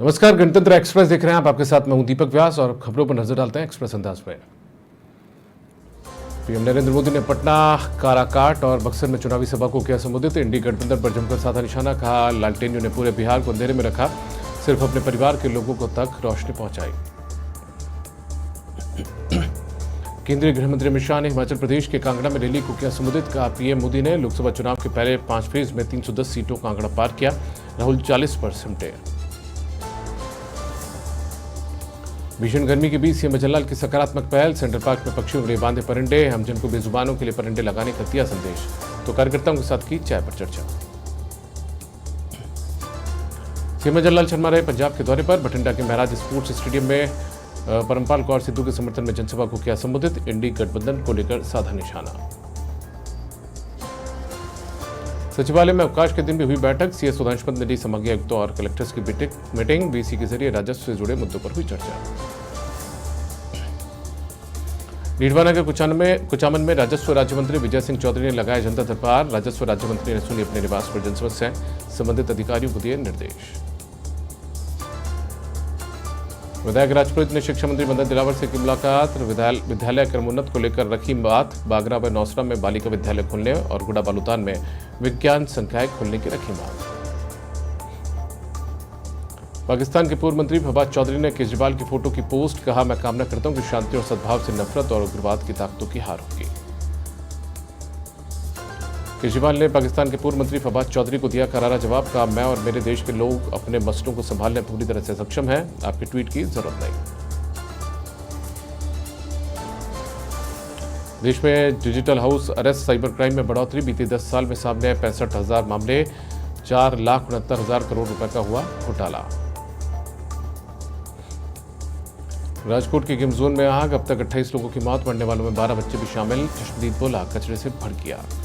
नमस्कार, गणतंत्र एक्सप्रेस देख रहे हैं आप। आपके साथ मैं हूं दीपक व्यास और खबरों पर नजर डालते हैं एक्सप्रेस अंदाज में। पीएम नरेंद्र मोदी ने पटना, काराकाट और बक्सर में चुनावी सभा को किया संबोधित। इंडी गठबंधन पर जमकर साधा निशाना, कहा लालटेनियों ने पूरे बिहार को अंधेरे में रखा, सिर्फ अपने परिवार के लोगों को तक रोशनी पहुंचाई। केंद्रीय गृह मंत्री अमित शाह ने हिमाचल प्रदेश के कांगड़ा में रैली को किया संबोधित, कहा पीएम मोदी ने लोकसभा चुनाव के पहले 5 फेज में 310 सीटों कांगड़ा पार किया, राहुल 40 पर सिमटे। भीषण गर्मी के बीच सीएम अजय लाल की सकारात्मक पहल, सेंट्रल पार्क में पक्षियों के लिए बांधे परिंडे, हमजन को बेजुबानों के लिए परिंडे लगाने का दिया संदेश, तो कार्यकर्ताओं के साथ की चाय पर चर्चा। सीएम अजय लाल शर्मा रहे पंजाब के दौरे पर, बठिंडा के महाराज स्पोर्ट्स स्टेडियम में परमपाल कौर सिद्धू के समर्थन में जनसभा को किया संबोधित। इंडी गठबंधन को लेकर साधा निशाना। सचिवालय में अवकाश के दिन भी हुई बैठक, सीएस सुधांशु पंत ने दी संभागीय आयुक्तों और कलेक्टर्स की मीटिंग, वीसी के जरिए राजस्व से जुड़े मुद्दों पर हुई चर्चा। नीडवाना के कुचामन में राजस्व राज्य मंत्री विजय सिंह चौधरी ने लगाया जनता दरबार, राजस्व राज्य मंत्री ने सुनी अपने निवास पर जनसमस्याएं, संबंधित अधिकारियों को दिए निर्देश। विधायक राजपुरोहित ने शिक्षा मंत्री मदन दिलावर से की मुलाकात, विद्यालय क्रमोन्नत को लेकर रखी बात, बागरा व नौसरा में बालिका विद्यालय खोलने और गुड़ा बालूतान में विज्ञान संकाय खोलने की रखी मांग। पाकिस्तान के पूर्व मंत्री फवाद चौधरी ने केजरीवाल की फोटो की पोस्ट, कहा मैं कामना करता हूं कि शांति और सद्भाव से नफरत और उग्रवाद की ताकतों की हार होगी। केजरीवाल ने पाकिस्तान के पूर्व मंत्री फवाद चौधरी को दिया करारा जवाब, कहा मैं और मेरे देश के लोग अपने मसलों को संभालने पूरी तरह से सक्षम हैं, आपके ट्वीट की जरूरत नहीं। देश में digital house arrest, cyber crime में बढ़ोतरी, बीते 10 साल में सामने आए 65,000 मामले, 4,69,000 करोड़ रुपए का हुआ घोटाला। राजकोट के गेम जोन में आग, अब तक 28 लोगों की मौत, मरने वालों में 12 बच्चे भी शामिल। चश्मदीद बोला कचरे से भड़की आग।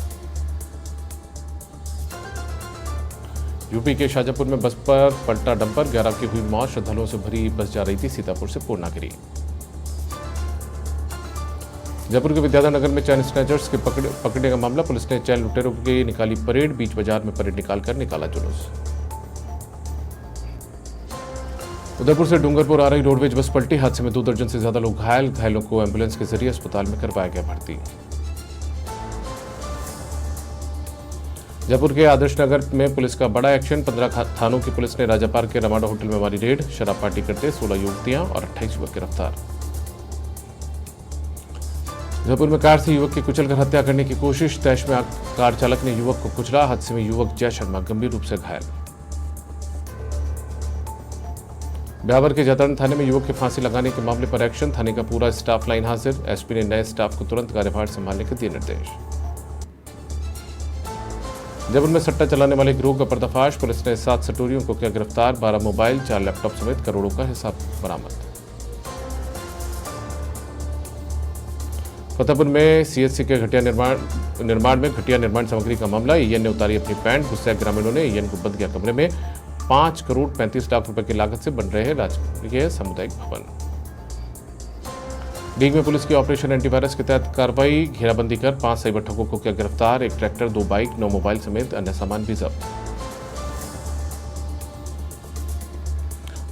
यूपी के शाजापुर में बस पर पलटा डंपर, 11 की हुई मौत, श्रद्धालुओं से भरी बस जा रही थी सीतापुर से पूर्णागिरी। जयपुर के विद्याधर नगर में चैन स्नैचर्स के पकड़ने का मामला, पुलिस ने चैन लुटेरों की निकाली परेड, बीच बाजार में परेड निकालकर निकाला जुलूस। उदयपुर से डूंगरपुर आ रही रोडवेज बस पलटी, हादसे में 2 दर्जन से ज्यादा लोग घायल, घायलों को एम्बुलेंस के जरिए अस्पताल में करवाया गया भर्ती। जयपुर के आदर्श नगर में पुलिस का बड़ा एक्शन, 15 थानों की पुलिस ने राजा पार्क के रमाडा होटल में मारी रेड, शराब पार्टी करते 16 युवतियां और 28 युवक गिरफ्तार। जयपुर में कार से युवक की कुचलकर हत्या करने की कोशिश, तैश में कार चालक ने युवक को कुचला, हादसे में युवक जय शर्मा गंभीर रूप से घायल। ब्यावर के जैतारण थाने में युवक के फांसी लगाने के मामले पर एक्शन, थाने का पूरा स्टाफ लाइन हाजिर, एसपी ने नए स्टाफ को तुरंत कार्यभार संभालने के दिए निर्देश। जयपुर में सट्टा चलाने वाले गिरोह का पर्दाफाश, पुलिस ने 7 सटोरियों को किया गिरफ्तार, 12 मोबाइल, 4 लैपटॉप समेत करोड़ों का हिसाब बरामद। फतेहपुर में सीएचसी के घटिया निर्माण में घटिया निर्माण सामग्री का मामला, ईएन ने उतारी अपनी पैंट, गुस्से ग्रामीणों ने ईएन को बंद किया कमरे में, 5 करोड़ 35 लाख रुपए की लागत से बन रहे हैं राजकीय सामुदायिक भवन। डीग में पुलिस की ऑपरेशन एंटीवायरस के तहत कार्रवाई, घेराबंदी कर 5 साइबर ठगों को किया गिरफ्तार, 1 ट्रैक्टर, 2 बाइक, 9 मोबाइल समेत अन्य सामान भी जब्त।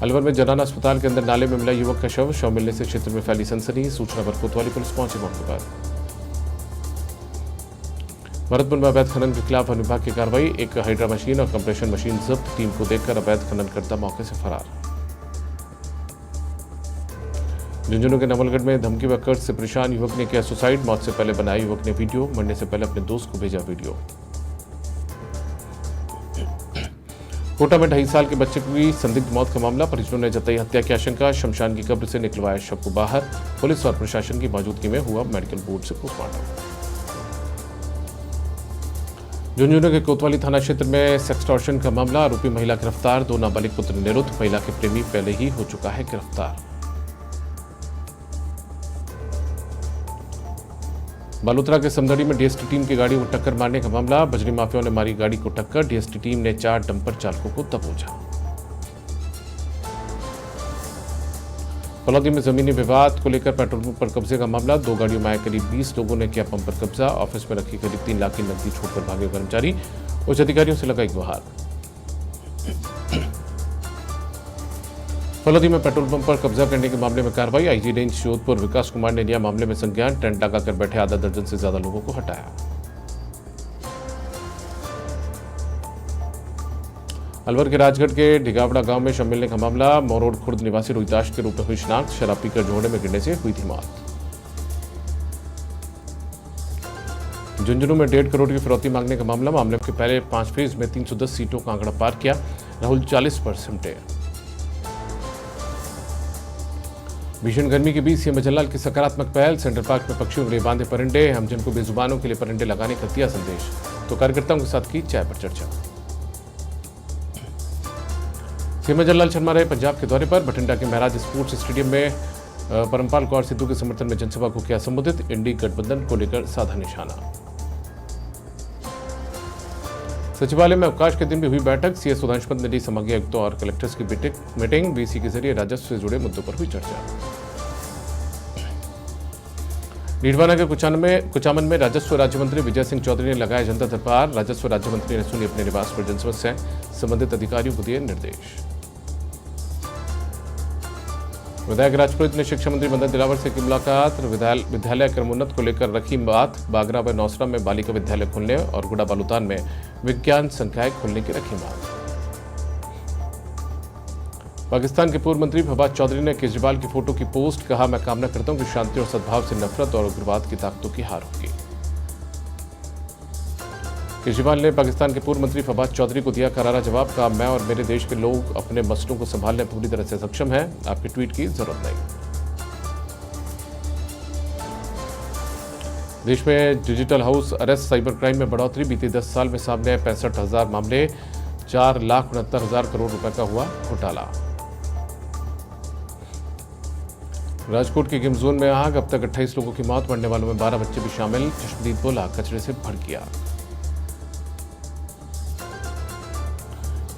अलवर में जनाना अस्पताल के अंदर नाले में मिला युवक का शव मिलने से क्षेत्र में फैली सनसनी, सूचना पर कोतवाली पुलिस पहुंची मौके पर। भरतपुर में अवैध खनन के खिलाफ वन विभाग की कार्रवाई, 1 हाइड्रा मशीन और कंप्रेशन मशीन जब्त, टीम को देखकर अवैध खनन करता मौके से फरार। झुंझुनू के नवलगढ़ में धमकी व कर्ज से परेशान युवक ने किया सुसाइड, मौत से पहले बनाया युवक ने वीडियो, मरने से पहले अपने दोस्त को भेजा वीडियो। कोटा में 2.5 साल के बच्चे की संदिग्ध मौत का मामला, परिजनों ने जताई हत्या की आशंका, शमशान की कब्र से निकलवाया शव को बाहर, पुलिस और प्रशासन की मौजूदगी में हुआ मेडिकल बोर्ड से पोस्टमार्टम। झुंझुनू के कोतवाली थाना क्षेत्र में सेक्सटॉर्शन का मामला, आरोपी महिला गिरफ्तार, 2 नाबालिग पुत्र निरुद्ध, महिला के प्रेमी पहले ही हो चुका है गिरफ्तार। बालोतरा के समदड़ी में डीएसटी टीम की गाड़ी को टक्कर मारने का मामला, बजरी माफियाओं ने मारी गाड़ी को टक्कर, डीएसटी टीम ने 4 डंपर चालकों को दबोचा। फलौदी में जमीनी विवाद को लेकर पेट्रोल पंप पर कब्जे का मामला, 2 गाड़ियों में आए करीब 20 लोगों ने किया पंप पर कब्जा, ऑफिस में रखी करीब 3 लाख की नकदी छोड़कर भागे कर्मचारी, उच्च अधिकारियों से लगाई गुहार। फलौदी में पेट्रोल पंप पर कब्जा करने के मामले में कार्रवाई। आईजी रेंज जोधपुर विकास कुमार ने लिया मामले में संज्ञान। टेंट लगाकर बैठे आधा दर्जन से ज्यादा लोगों को हटाया। अलवर के राजगढ़ के ढिगावड़ा गांव में शव मिलने का मामला। मोरोड खुर्द निवासी रोहिताश के रूप में हुई शिनाख्त। शराब पीकर जोड़े में गिरने से हुई थी मौत। झुंझुनू में 1.5 करोड़ की फिरौती मांगने का मामला के पहले 5 फेज में 310 सीटों का आंकड़ा पार किया। राहुल 40 पर सिमटे। भीषण गर्मी के बीच सीएम जयललिता की सकारात्मक पहल। सेंट्रल पार्क में पक्षियों के लिए बांधे परिंडे। हम जिनको बेजुबानों के लिए परिंडे लगाने का दिया संदेश, तो कार्यकर्ताओं के साथ की चाय पर चर्चा। सीएम जयललिता शर्मा रहे पंजाब के दौरे पर। बठिंडा के महाराज स्पोर्ट्स स्टेडियम में परमपाल कौर सिद्धू के समर्थन में जनसभा को किया संबोधित। इंडी गठबंधन को लेकर साधा निशाना। सचिवालय में अवकाश के दिन भी हुई बैठक। सीएस सुधांशु पंत ने ली संभागीय आयुक्तों और कलेक्टर्स की मीटिंग। वीसी के जरिए राजस्व से जुड़े मुद्दों पर हुई चर्चा। नीडवाना के कुचामन में राजस्व राज्य मंत्री विजय सिंह चौधरी ने लगाया जनता दरबार। राजस्व राज्य मंत्री ने सुनी अपने निवास पर जन समस्याएं। संबंधित अधिकारियों को दिए निर्देश। विधायक राजपुरोहित ने शिक्षा मंत्री मदन दिलावर से की मुलाकात। विद्यालय क्रमोन्नत को लेकर रखी बात। बागरा व नौसरा में बालिका विद्यालय खोलने और गुड़ा बालूतान में विज्ञान संकाय खोलने की रखी बात। पाकिस्तान के पूर्व मंत्री फवाद चौधरी ने केजरीवाल की फोटो की पोस्ट। कहा, मैं कामना करता हूं कि शांति और सद्भाव से नफरत और उग्रवाद की ताकतों की हार होगी। केजरीवाल ने पाकिस्तान के पूर्व मंत्री फवाद चौधरी को दिया करारा जवाब। कहा, मैं और मेरे देश के लोग अपने मसलों को संभालने पूरी तरह से सक्षम हैं। आपके ट्वीट की जरूरत नहीं। देश में digital house arrest cyber crime में बढ़ोतरी। बीते 10 साल में सामने आए 65,000 मामले। 4,69,000 करोड़ रुपए का हुआ घोटाला। राजकोट के गेम जोन में आग। अब तक 28 लोगों की मौत, मरने वालों में 12 बच्चे भी शामिल। चश्मदीद बोला, कचरे से भड़की आग।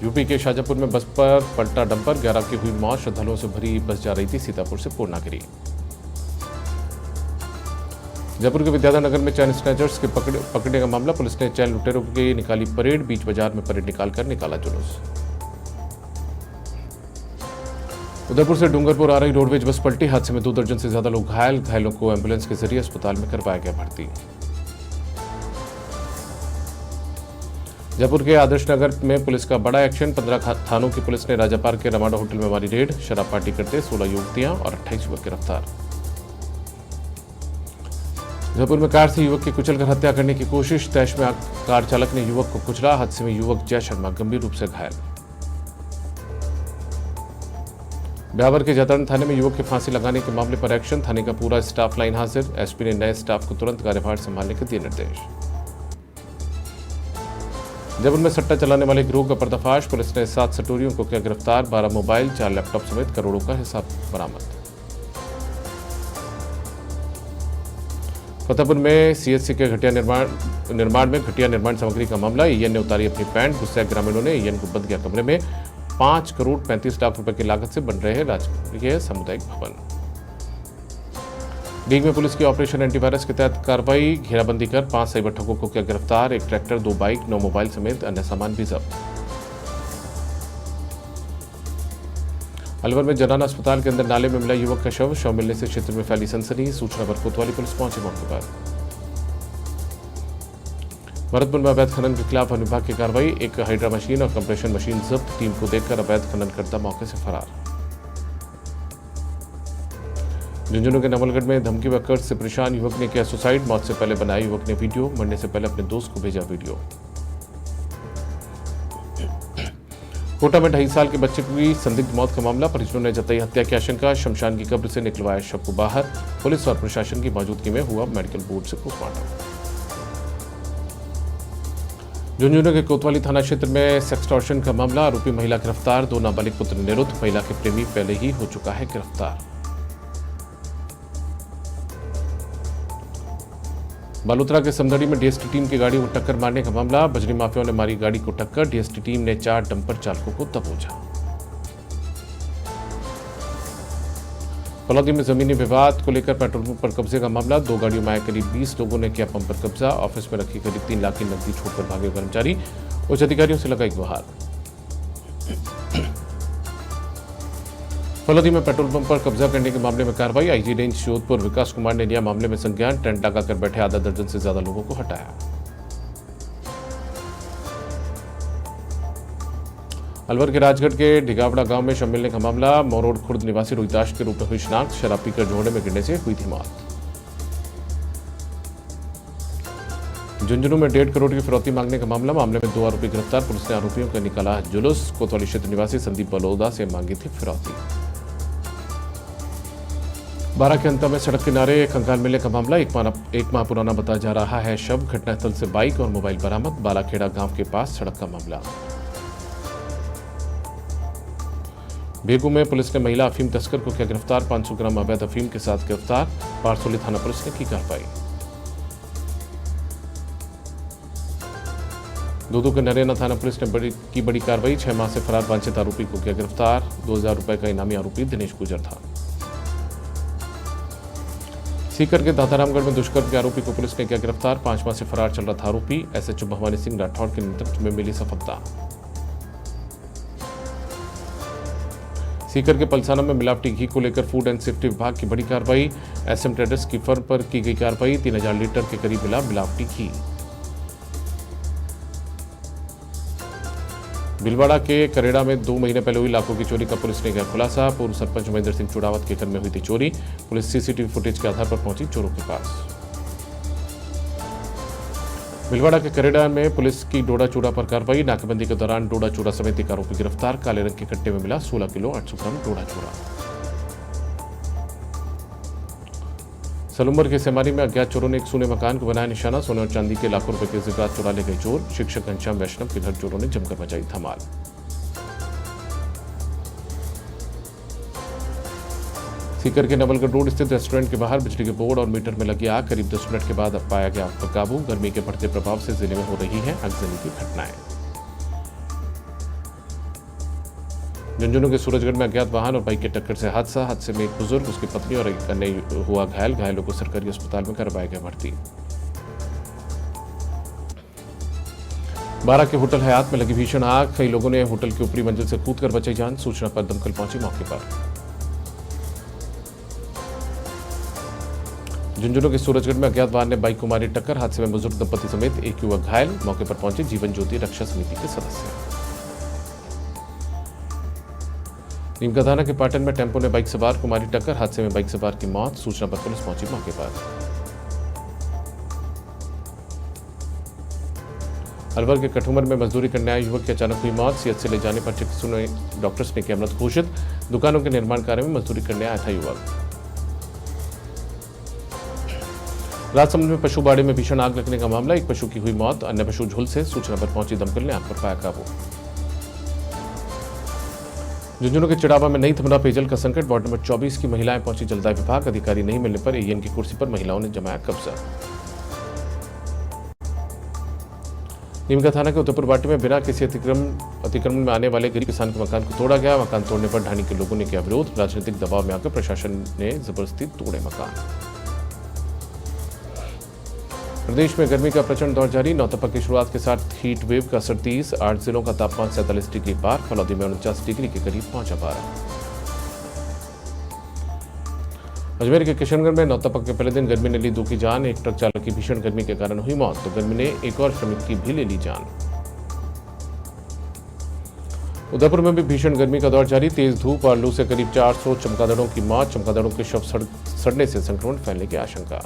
यूपी के शाजापुर में बस पर पलटा डंपर। 11 की हुई मौत। श्रद्धालुओं से भरी बस जा रही थी सीतापुर से पूर्णागिरी। जयपुर के विद्याधर नगर में चैन स्नैचर्स के पकड़ने का मामला। पुलिस ने चैन लुटेरों की निकाली परेड। बीच बाजार में परेड निकालकर निकाला जुलूस। उदयपुर से डूंगरपुर आ रही रोडवेज बस पलटी। हादसे में 2 दर्जन से ज्यादा लोग घायल। घायलों को एम्बुलेंस के जरिए अस्पताल में करवाया गया भर्ती। जयपुर के आदर्श नगर में पुलिस का बड़ा एक्शन। 15 थानों की पुलिस ने राजा पार्क के रमाडा होटल में मारी रेड। शराब पार्टी करते 16 युवतियां और 28 युवक गिरफ्तार। जयपुर में कार से युवक की कुचलकर हत्या करने की कोशिश। तैश में कार चालक ने युवक को कुचला। हादसे में युवक जय शर्मा गंभीर रूप से घायल। ब्यावर के जैतरण थाने में युवक के फांसी लगाने के मामले पर एक्शन। थाने का पूरा स्टाफ लाइन हाजिर। एसपी ने नए स्टाफ को तुरंत कार्यभार संभालने के दिए निर्देश। जयपुर में सट्टा चलाने वाले गिरोह का पर्दाफाश। पुलिस ने 7 सटोरियों को किया गिरफ्तार। 12 मोबाइल, 4 लैपटॉप समेत करोड़ों का हिसाब बरामद। फतेहपुर में सीएचसी के घटिया निर्माण में घटिया निर्माण सामग्री का मामला। ईएन ने उतारी अपनी पैंट। गुस्से ग्रामीणों ने ईएन को बंद किया कमरे में। 5 करोड़ 35 लाख रुपए की लागत से बन रहे हैं राजकीय सामुदायिक भवन। डीग में पुलिस की ऑपरेशन एंटीवायरस के तहत कार्रवाई। घेराबंदी कर 5 साइबर ठगों को किया गिरफ्तार। 1 ट्रैक्टर, 2 बाइक, 9 मोबाइल समेत अन्य सामान भी जब्त। अलवर में जनाना अस्पताल के अंदर नाले में मिला युवक का शव। शव मिलने से क्षेत्र में फैली सनसनी। सूचना पर कोतवाली पुलिस पहुंची मौके पर। भरतपुर में अवैध खनन के खिलाफ वन विभाग की कार्रवाई। 1 हाइड्रा मशीन और कंप्रेशन मशीन जब्त। टीम को देखकर अवैध खनन करता मौके से फरार। झुंझुनू के नवलगढ़ में धमकी व कर्ज से परेशान युवक ने किया सुसाइड। मौत से पहले बनाया युवक ने वीडियो। मरने से पहले अपने दोस्त को भेजा वीडियो। कोटा में 2.5 साल के बच्चे की संदिग्ध मौत का मामला। परिजनों ने जताई हत्या की आशंका। शमशान की कब्र से निकलवाया शव को बाहर। पुलिस और प्रशासन की मौजूदगी में हुआ मेडिकल बोर्ड से पोस्टमार्टम। झुंझुनू के कोतवाली थाना क्षेत्र में सेक्सटॉर्शन का मामला। आरोपी महिला गिरफ्तार। 2 नाबालिग पुत्र निरुद्ध। महिला के प्रेमी पहले ही हो चुका है गिरफ्तार। बालोतरा के समदड़ी में डीएसटी टीम की गाड़ी को टक्कर मारने का मामला। बजरी माफियाओं ने मारी गाड़ी को टक्कर। डीएसटी टीम ने 4 डंपर चालकों को दबोचा। फलौदी में जमीनी विवाद को लेकर पेट्रोल पंप पर कब्जे का मामला। 2 गाड़ियों में आए करीब 20 लोगों ने किया पंप पर कब्जा। ऑफिस में रखी करीब 3 लाख की नकदी छोड़कर भागे कर्मचारी। उच्च अधिकारियों से लगाई गुहार। फलोदी में पेट्रोल पंप पर कब्जा करने के मामले में कार्रवाई। आईजी रेंज जोधपुर विकास कुमार ने लिया मामले में संज्ञान। टेंट लगाकर बैठे आधा दर्जन से ज्यादा लोगों को हटाया। अलवर के राजगढ़ के ढिगावड़ा गांव में शव मिलने का मामला। मोरोड खुर्द निवासी रोहिताश के रूप में हुई शिनाख्त। शराब पीकर जोड़े में गिरने से हुई थी मौत। झुंझुनू में 1.5 करोड़ की फिरौती मांगने का मामले में 2 आरोपी गिरफ्तार। पुलिस ने आरोपियों का निकाला जुलूस। कोतवाली क्षेत्र निवासी संदीप बलोदा से मांगी थी फिरौती। बारा के अंत में सड़क किनारे कंकाल मिलने का मामला। एक माह पुराना बताया जा रहा है शव। घटनास्थल से बाइक और मोबाइल बरामद। बालाखेड़ा गांव के पास सड़क का मामला। बेगू में पुलिस ने महिला अफीम तस्कर को किया गिरफ्तार। 500 ग्राम अवैध अफीम के साथ गिरफ्तार। पारसोली थाना पुलिस ने की कार्रवाई। दूदू के नरेना थाना पुलिस ने की बड़ी कार्रवाई। 6 माह से फरार वांछित आरोपी को किया गिरफ्तार। 2000 रुपए का इनामी आरोपी दिनेश गुजर था। सीकर के दातारामगढ़ में दुष्कर्म के आरोपी को पुलिस ने किया गिरफ्तार। 5 माह से फरार चल रहा था आरोपी। एसएचओ भवानी सिंह राठौड़ के नेतृत्व में मिली सफलता। सीकर के पलसाना में मिलावटी घी को लेकर फूड एंड सेफ्टी विभाग की बड़ी कार्रवाई। एसएम ट्रेडर्स की फर्म पर की गई कार्रवाई। 3000 लीटर के करीब मिला मिलावटी घी। भीलवाड़ा के करेड़ा में 2 महीने पहले हुई लाखों की चोरी का पुलिस ने किया खुलासा। पूर्व सरपंच महेंद्र सिंह चुड़ावत के घर में हुई थी चोरी। पुलिस सीसीटीवी फुटेज के आधार पर पहुंची चोरों के पास। भीलवाड़ा के करेड़ा में पुलिस की डोडा चूड़ा पर कार्रवाई। नाकेबंदी के दौरान डोडा चूड़ा समेत एक आरोपी गिरफ्तार। काले रंग के कट्टे में मिला 16 किलो 800 ग्राम डोडा चूड़ा। सलूम्बर के सेमारी में अज्ञात चोरों ने एक सोने मकान को बनाया निशाना। सोने और चांदी के लाखों रुपए के जेवरात चुरा ले गए चोर। शिक्षक घनश्याम वैष्णव के घर चोरों ने जमकर मचाई धमाल। सीकर के नवलगढ़ रोड स्थित रेस्टोरेंट के बाहर बिजली के बोर्ड और मीटर में लगी आग। करीब 10 मिनट के बाद पाया गया आग पर काबू। गर्मी के बढ़ते प्रभाव से जिले में हो रही है आगजनी की घटनाएं। झुंझुनू के सूरजगढ़ में अज्ञात वाहन और बाइक की टक्कर से हादसे में एक बुजुर्ग, उसकी पत्नी और एक अन्य हुआ घायल। घायलों को सरकारी अस्पताल में करवाया गया भर्ती। बारा के होटल हयात में लगी भीषण आग। कई लोगों ने होटल की ऊपरी मंजिल से कूदकर बचाई जान। सूचना पर दमकल पहुंची मौके पर। झुंझुनू के सूरजगढ़ में अज्ञात वाहन ने बाइक को मारी टक्कर। हादसे में बुजुर्ग दंपति समेत एक युवक घायल। मौके पर पहुंचे जीवन ज्योति रक्षा समिति के सदस्य। नीमका थाना के पाटन में टेंपो ने बाइक सवार को मारी टक्कर। हादसे में बाइक सवार की मौत। सूचना पर पुलिस पहुंची मौके पर। अलवर के कठुमर में मजदूरी करने आए युवक की अचानक हुई मौत। सीएच से ले जाने पर चिकित्सकों ने डॉक्टर्स ने किया मृत घोषित। दुकानों के निर्माण कार्य में मजदूरी करने आया था युवक। राजसमंद में पशु बाड़े में भीषण आग लगने का मामला। एक पशु की हुई मौत, अन्य पशु झुल से। सूचना पर पहुंची दमकल ने आग पर पाया काबू। झुंझुनू के चिड़ावा में नहीं थमरा पेयजल का संकट। वार्ड नंबर 24 की महिलाएं पहुंची जलदाय विभाग। अधिकारी नहीं मिलने पर एएन की कुर्सी पर महिलाओं ने जमाया कब्जा। नीमका थाना के उत्तरपुर वाटी में बिना किसी अतिक्रमण में आने वाले गरीब किसान के मकान को तोड़ा गया। मकान तोड़ने पर ढाणी के लोगों ने किया विरोध। राजनीतिक दबाव में आकर प्रशासन ने जबरदस्ती तोड़े मकान। प्रदेश में गर्मी का प्रचंड दौर जारी। 9 तपक की शुरुआत के साथ हीट वेव का असर 30। 8 जिलों का तापमान 47 डिग्री पार। फलौदी में 49 डिग्री के करीब पहुंचा पारा। अजमेर के किशनगढ़ में 9 तपक के पहले दिन गर्मी ने ली 2 की जान। एक ट्रक चालक की भीषण गर्मी के कारण हुई मौत, तो गर्मी ने एक और श्रमिक की भी ले ली जान। उदयपुर में भी भीषण गर्मी का दौर जारी। तेज धूप और लू से करीब 400 चमगादड़ों की मौत। चमगादड़ों के शव सड़ने से संक्रमण फैलने की आशंका।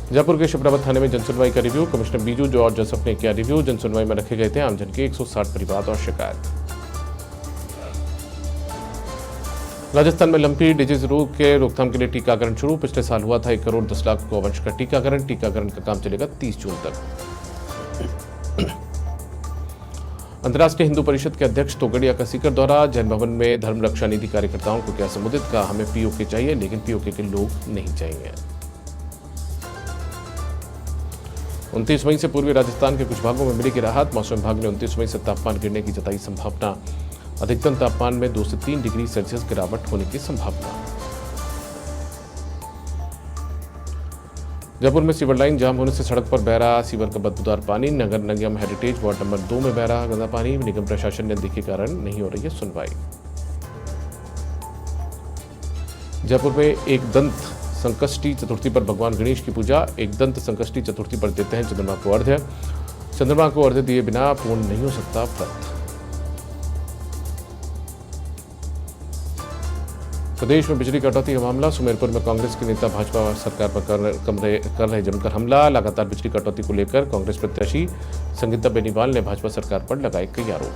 जयपुर के शिवरावत थाने में जनसुनवाई का review. Commissioner Biju George Joseph ने किया रिव्यू। जनसुनवाई में रखे गए थे आमजन के 160 परिवाद और शिकायत। राजस्थान में लंपी डिजीज रोग के रोकथाम के लिए टीकाकरण शुरू। पिछले साल हुआ था 1 करोड़ 10 लाख गौवंश का टीकाकरण। टीकाकरण का काम चलेगा 30 जून तक। अंतर्राष्ट्रीय हिंदू परिषद के अध्यक्ष तोगड़िया का सीकर दौरा। जैन भवन में धर्म रक्षा निधि कार्यकर्ताओं को क्या संबोधित, कहा हमें पीओके चाहिए लेकिन पीओके के लोग नहीं चाहिए। 29 मई से पूर्वी राजस्थान के कुछ भागों में मिलेगी राहत। मौसम विभाग ने 29 मई से तापमान गिरने की जताई संभावना। अधिकतम तापमान में 2 से 3 डिग्री सेल्सियस गिरावट होने की संभावना। जयपुर में सीवर लाइन जाम होने से सड़क पर बह रहा सीवर का बदबूदार पानी। नगर निगम हेरिटेज वार्ड नंबर 2 में बह रहा गंदा पानी। निगम प्रशासन ने देखी कारण नहीं हो रही है सुनवाई। जयपुर में एक दंत संकष्टी चतुर्थी पर भगवान गणेश की पूजा। एक दंत संकष्टी चतुर्थी पर देते हैं चंद्रमा को अर्घ्य। चंद्रमा को अर्घ्य दिए बिना पूर्ण नहीं हो सकता व्रत। प्रदेश में बिजली कटौती का मामला। सुमेरपुर में कांग्रेस के नेता भाजपा सरकार पर कर रहे जमकर हमला। लगातार बिजली कटौती को लेकर कांग्रेस प्रत्याशी संगीता बेनीवाल ने भाजपा सरकार पर लगाए कई आरोप।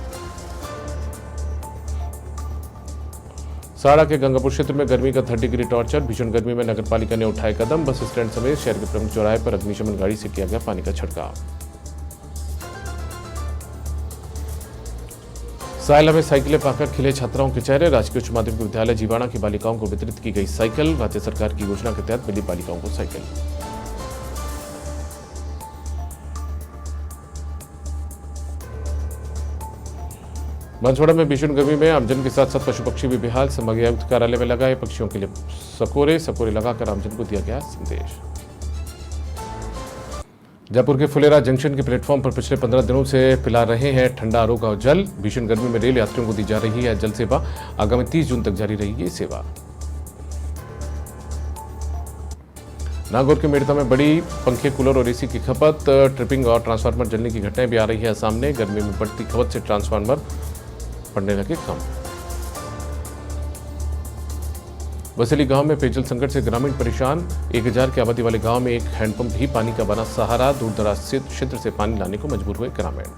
साड़ा के गंगापुर क्षेत्र में गर्मी का 3rd डिग्री टॉर्चर। भीषण गर्मी में नगरपालिका ने उठाए कदम। बस स्टैंड समेत शहर के प्रमुख चौराहे पर अग्निशमन गाड़ी से किया गया पानी का छिड़काव। सायला में साइकिलें पाकर खिले छात्राओं के चेहरे। राजकीय उच्च माध्यमिक विद्यालय जीवाणा की बालिकाओं को वितरित की गई साइकिल। राज्य सरकार की योजना के तहत मिली बालिकाओं को साइकिल। बांसवाड़ा में भीषण गर्मी में आमजन के साथ साथ पशु पक्षी भी बेहाल। संभागीय आयुक्त कार्यालय में लगाए पक्षियों के लिए सकोरे लगाकर आमजन को दिया गया संदेश। जयपुर के फुलेरा जंक्शन के प्लेटफॉर्म पर पिछले 15 दिनों से पिला रहे हैं ठंडा आरो का जल। भीषण गर्मी में रेल यात्रियों को दी जा रही है जल सेवा। आगामी 30 जून तक जारी रहेगी ये सेवा। नागौर के मेड़ता में बड़ी पंखे, कूलर और एसी की खपत। ट्रिपिंग और ट्रांसफार्मर जलने की घटनाएं भी आ रही है सामने। गर्मी में बढ़ती खपत से ट्रांसफार्मर पड़ने लगे कम। बसेली गांव में पेयजल संकट से ग्रामीण परेशान। 1000 की आबादी वाले गांव में एक हैंडपंप भी पानी का बना सहारा। दूर दराज क्षेत्र से पानी लाने को मजबूर हुए ग्रामीण।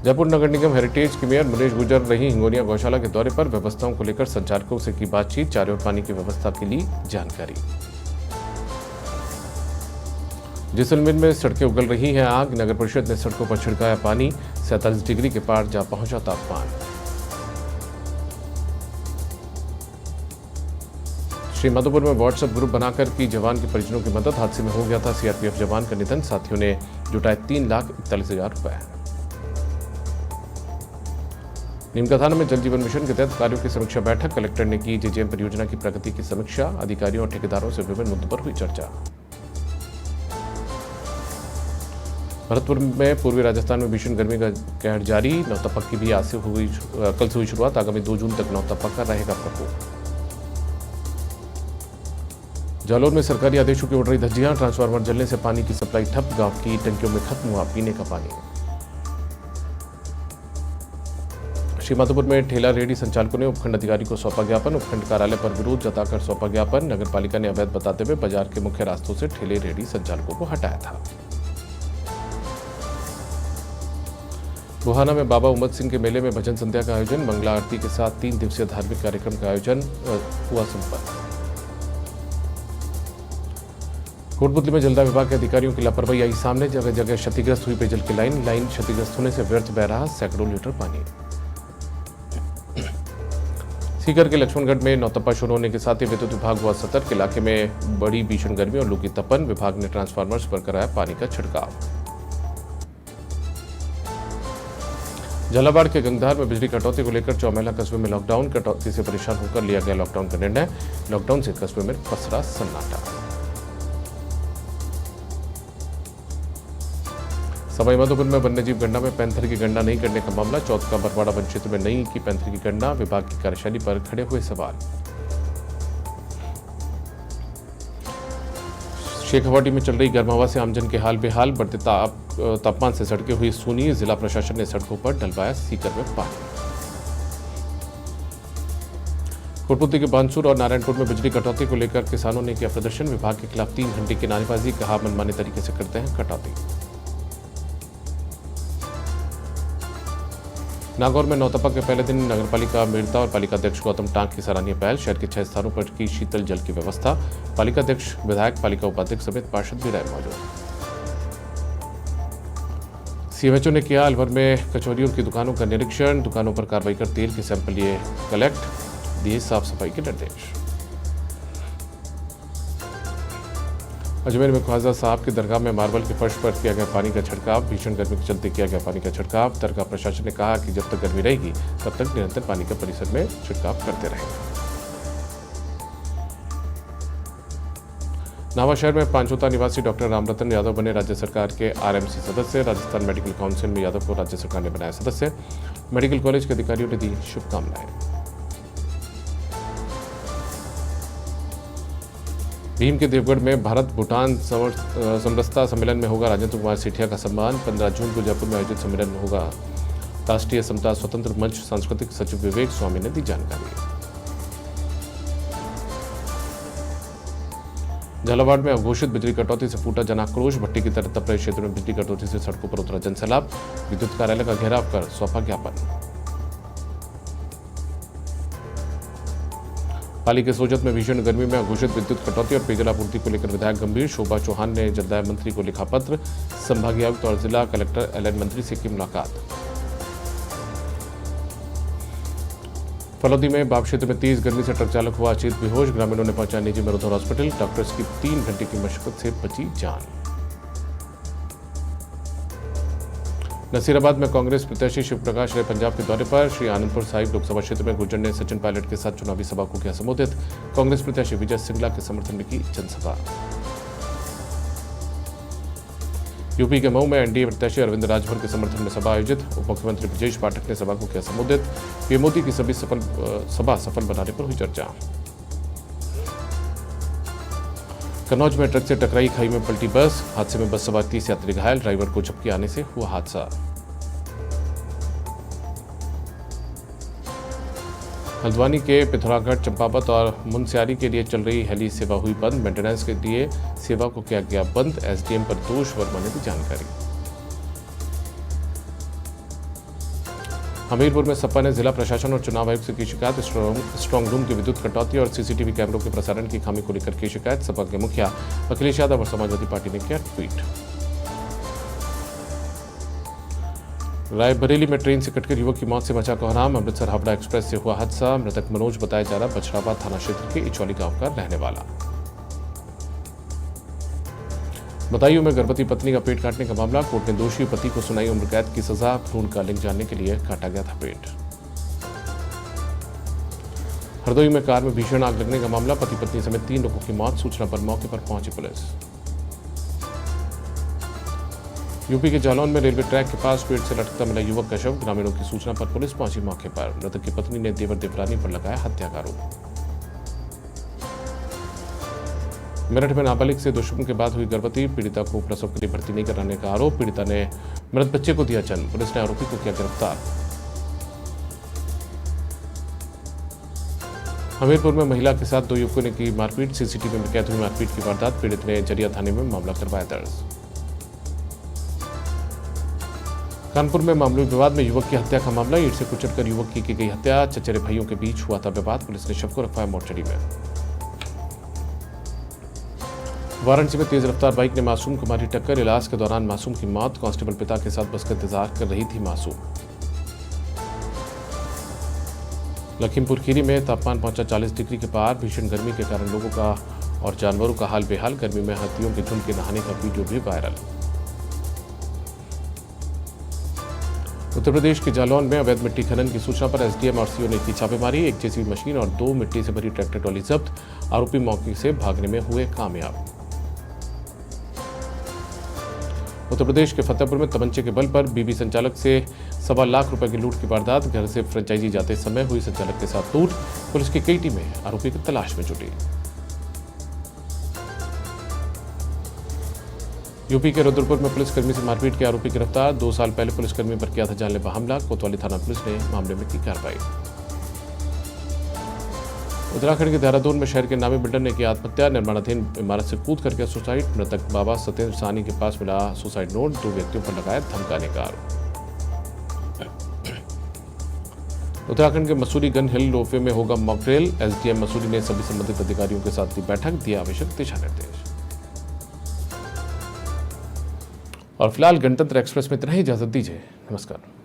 जयपुर नगर निगम हेरिटेज के मेयर मुनेश गुर्जर रही हिंगोनिया गौशाला के दौरे पर। व्यवस्थाओं को लेकर संचालकों से की बातचीत। चारे और पानी की व्यवस्था के लिए जानकारी। जैसलमेर में सड़कें उगल रही हैं आग। नगर परिषद ने सड़कों पर छिड़काया पानी। 47 डिग्री के पार जा पहुंचा तापमान। श्री माधोपुर में व्हाट्सएप ग्रुप बनाकर की जवान के परिजनों की मदद। हादसे में हो गया था सीआरपीएफ जवान का निधन। साथियों ने जुटाए 3,41,000 रुपए। नीमका थाना में जल जीवन मिशन के तहत कार्यों की समीक्षा बैठक। कलेक्टर ने की जेजेएम परियोजना की प्रगति की समीक्षा। अधिकारियों और ठेकेदारों से विभिन्न मुद्दों पर हुई चर्चा। भरतपुर में पूर्वी राजस्थान में भीषण गर्मी का कहर जारी। नौतपक की भी आज से कल से हुई शुरुआत। आगामी 2 जून तक नौतपक का रहेगा प्रकोप। जालौर में सरकारी आदेशों की उड़ रही धज्जियां। ट्रांसफार्मर जलने से पानी की सप्लाई ठप। गांव की टंकियों में खत्म हुआ पीने का पानी। श्री माधोपुर में ठेला रेहड़ी संचालकों ने उपखंड अधिकारी को सौंपा ज्ञापन। उपखंड कार्यालय पर विरोध जताकर सौंपा ज्ञापन। नगरपालिका ने अवैध बताते हुए बाजार के मुख्य रास्तों से ठेले रेहड़ी संचालकों को हटाया था। बुहाना में बाबा उमद सिंह के मेले में भजन संध्या का आयोजन। मंगला आरती के साथ 3 दिवसीय धार्मिक कार्यक्रम का आयोजन हुआ संपन्न। कोटपुतली में जलदाय विभाग के अधिकारियों की लापरवाही आई सामने। जगह जगह क्षतिग्रस्त हुई पेयजल की लाइन क्षतिग्रस्त होने से व्यर्थ बह रहा सैकड़ों लीटर पानी। सीकर के लक्ष्मणगढ़ में नौतपा शुरू होने के साथ ही विद्युत विभाग हुआ सतर्क। इलाके में बड़ी भीषण गर्मी और लू की तपन। विभाग ने ट्रांसफार्मर्स पर कराया पानी का छिड़काव। झालावाड़ के गंगधार में बिजली कटौती को लेकर चौमेला कस्बे में लॉकडाउन। कटौती से परेशान होकर लिया गया लॉकडाउन का निर्णय। लॉकडाउन से कस्बे में पसरा सन्नाटा। सवाई माधोपुर में वन्यजीव गणना में पैंथर की गणना नहीं करने का मामला। चौथ का बरवाड़ा वन क्षेत्र में नहीं की पैंथर की गणना। विभाग की कार्यशैली पर खड़े हुए सवाल। शेखवाटी में चल रही गर्म हवा से आमजन के हाल बेहाल। बढ़ते तापमान से सड़कें हुई सूनी। जिला प्रशासन ने सड़कों पर डलवाया सीकर में पानी। कोटपुतली के बानसूर और नारायणपुर में बिजली कटौती को लेकर किसानों ने किया प्रदर्शन। विभाग के खिलाफ 3 घंटे की नारेबाजी। कहा मनमाने तरीके से करते हैं कटौती। नागौर में नौतपा के पहले दिन नगरपालिका मेड़ता और पालिका अध्यक्ष गौतम टांक की सराहनीय पहल। शहर के 6 स्थानों पर की शीतल जल की व्यवस्था। पालिका अध्यक्ष, विधायक, पालिका उपाध्यक्ष समेत पार्षद भी रहे मौजूद। सीएमएचओ ने किया अलवर में कचौरियों की दुकानों का निरीक्षण। दुकानों पर कार्रवाई कर तेल के सैंपल लिए कलेक्ट। दिए साफ सफाई के निर्देश। अजमेर में ख्वाजा साहब की दरगाह में मार्बल के फर्श पर किया गया पानी का छिड़काव। भीषण गर्मी के चलते किया गया पानी का छिड़काव। दरगाह प्रशासन ने कहा कि जब तक गर्मी रहेगी तब तक निरंतर पानी का परिसर में छिड़काव करते रहेंगे। नाहवा शहर में पांचोता निवासी डॉक्टर रामरतन यादव बने राज्य सरकार के आरएमसी सदस्य। राजस्थान मेडिकल काउंसिल में यादव को राज्य सरकार ने बनाया सदस्य। मेडिकल कॉलेज के अधिकारियों ने दी शुभकामनाएं। भीम के देवगढ़ में भारत भूटान समरसता सम्मेलन में होगा राजेंद्र कुमार सेठिया का सम्मान। 15 जून को जयपुर में आयोजित सम्मेलन में होगा राष्ट्रीय समता स्वतंत्र मंच सांस्कृतिक सचिव विवेक स्वामी ने दी जानकारी। झालावाड़ में अघोषित बिजली कटौती से फूटा जनाक्रोश। भट्टी की तरफ तप रहे क्षेत्र में बिजली कटौती से सड़कों पर उतरा जनसैलाब। विद्युत कार्यालय का घेराव कर सौंपा ज्ञापन। पाली के सोजत में भीषण गर्मी में अघोषित विद्युत कटौती और पेयजल आपूर्ति को लेकर विधायक गंभीर। शोभा चौहान ने जलदाय मंत्री को लिखा पत्र। संभागीय आयुक्त और जिला कलेक्टर एलएन मंत्री से की मुलाकात। फलौदी में बाप क्षेत्र में तेज गर्मी से ट्रक चालक हुआ अचेत बेहोश। ग्रामीणों ने पहुंचा निजी मरुधर हॉस्पिटल। डॉक्टर्स की 3 घंटे की मशक्कत से बची जान। नसीराबाद में कांग्रेस प्रत्याशी शिव प्रकाश राय पंजाब के दौरे पर। श्री आनंदपुर साहिब लोकसभा क्षेत्र में गुर्जर ने सचिन पायलट के साथ चुनावी सभा को किया संबोधित। कांग्रेस प्रत्याशी विजय सिंगला के समर्थन में की जनसभा। यूपी के मऊ में एनडीए प्रत्याशी अरविंद राजभर के समर्थन में सभा आयोजित। उप मुख्यमंत्री ब्रजेश पाठक ने सभा को किया संबोधित। पीएम मोदी की सभा सफल बनाने पर हुई चर्चा। कन्नौज में ट्रक से टकराई खाई में पलटी बस। हादसे में बस सवार 30 यात्री घायल। ड्राइवर को झपकी आने से हुआ हादसा। हल्द्वानी के पिथौरागढ़, चंपावत और मुनस्यारी के लिए चल रही हेली सेवा हुई बंद। मेंटेनेंस के लिए सेवा को किया गया बंद। एसडीएम प्रदोष वर्मा ने दी जानकारी। हमीरपुर में सपा ने जिला प्रशासन और चुनाव आयोग से की शिकायत। स्ट्रांग रूम की विद्युत कटौती और सीसीटीवी कैमरों के प्रसारण की खामी को लेकर की शिकायत। सपा के मुखिया अखिलेश यादव और समाजवादी पार्टी ने किया ट्वीट। रायबरेली में ट्रेन से कटकर युवक की मौत से मचा कोहराम। अमृतसर हावड़ा एक्सप्रेस से हुआ हादसा। मृतक मनोज बताया जा रहा बछड़ाबाद थाना क्षेत्र के इचौली गांव का रहने वाला। बदायूं में गर्भवती पत्नी का पेट काटने का मामला। कोर्ट ने दोषी पति को सुनाई उम्र कैद की सजा। भ्रूण का लिंग जानने के लिए काटा गया था पेट। हरदोई में कार में भीषण आग लगने का मामला। पति पत्नी समेत 3 लोगों की मौत। सूचना पर मौके पर पहुंची पुलिस। यूपी के जालौन में रेलवे ट्रैक के पास पेड़ से लटकता मिला युवक का शव। ग्रामीणों की सूचना पर पुलिस पहुंची मौके पर। मृतक की पत्नी ने देवर देवरानी पर लगाया हत्या का आरोप। मेरठ में नाबालिग से दुष्कर्म के बाद हुई गर्भवती। पीड़िता को प्रसव के लिए भर्ती नहीं कराने का आरोप। पीड़िता ने मृत बच्चे को दिया जन्म। पुलिस ने आरोपी को किया गिरफ्तार। हमीरपुर में महिला के साथ 2 युवकों ने की मारपीट। सीसीटीवी में कैद हुई मारपीट की वारदात। पीड़ित ने जरिया थाने में मामला करवाया दर्ज। कानपुर में मामूली विवाद में युवक की हत्या का मामला। ईंट से कुचलकर युवक की गई हत्या। चचेरे भाइयों के बीच हुआ था विवाद। पुलिस ने शव को रखवाया मोर्चरी में। वाराणसी में तेज रफ्तार बाइक ने मासूम को मारी टक्कर। इलाज के दौरान मासूम की मौत। कांस्टेबल पिता के साथ बस का इंतजार कर रही थी मासूम। लखीमपुर खीरी में तापमान पहुंचा 40 डिग्री के पार। भीषण गर्मी के कारण लोगों का और जानवरों का हाल बेहाल। गर्मी में हाथियों के झुंड के नहाने का वीडियो भी वायरल। उत्तर प्रदेश के जालौन में अवैध मिट्टी खनन की सूचना पर एसडीएम और सीओ ने की छापेमारी। 1 जेसीबी मशीन और 2 मिट्टी से भरी ट्रैक्टर ट्रॉली जब्त। आरोपी मौके से भागने में हुए कामयाब। उत्तर प्रदेश के फतेहपुर में तमंचे के बल पर बीबी संचालक से 1.25 लाख रुपए की लूट की वारदात। घर से फ्रेंचाइजी जाते समय हुई संचालक के साथ लूट। पुलिस की कई टीमें आरोपी की तलाश में जुटी। यूपी के रुद्रपुर में पुलिसकर्मी से मारपीट के आरोपी गिरफ्तार। 2 साल पहले पुलिसकर्मी पर किया था जानलेवा हमला। कोतवाली थाना पुलिस ने मामले में की कार्रवाई। उत्तराखंड के देहरादून में शहर के नामी बिल्डर ने की आत्महत्या। निर्माणाधीन इमारत से कूद कर किया सुसाइड। मृतक बाबा सत्येंद्र सानी के पास मिला सुसाइड नोट। 2 व्यक्तियों पर लगाया धमकाने का आरोप। उत्तराखंड के मसूरी गन हिल रोपवे में होगा मॉक ड्रिल। एसडीएम मसूरी ने सभी संबंधित अधिकारियों के साथ की बैठक। दिया आवश्यक दिशा निर्देश। और फिलहाल गणतंत्र एक्सप्रेस में इतना ही। इजाजत दीजिए। नमस्कार।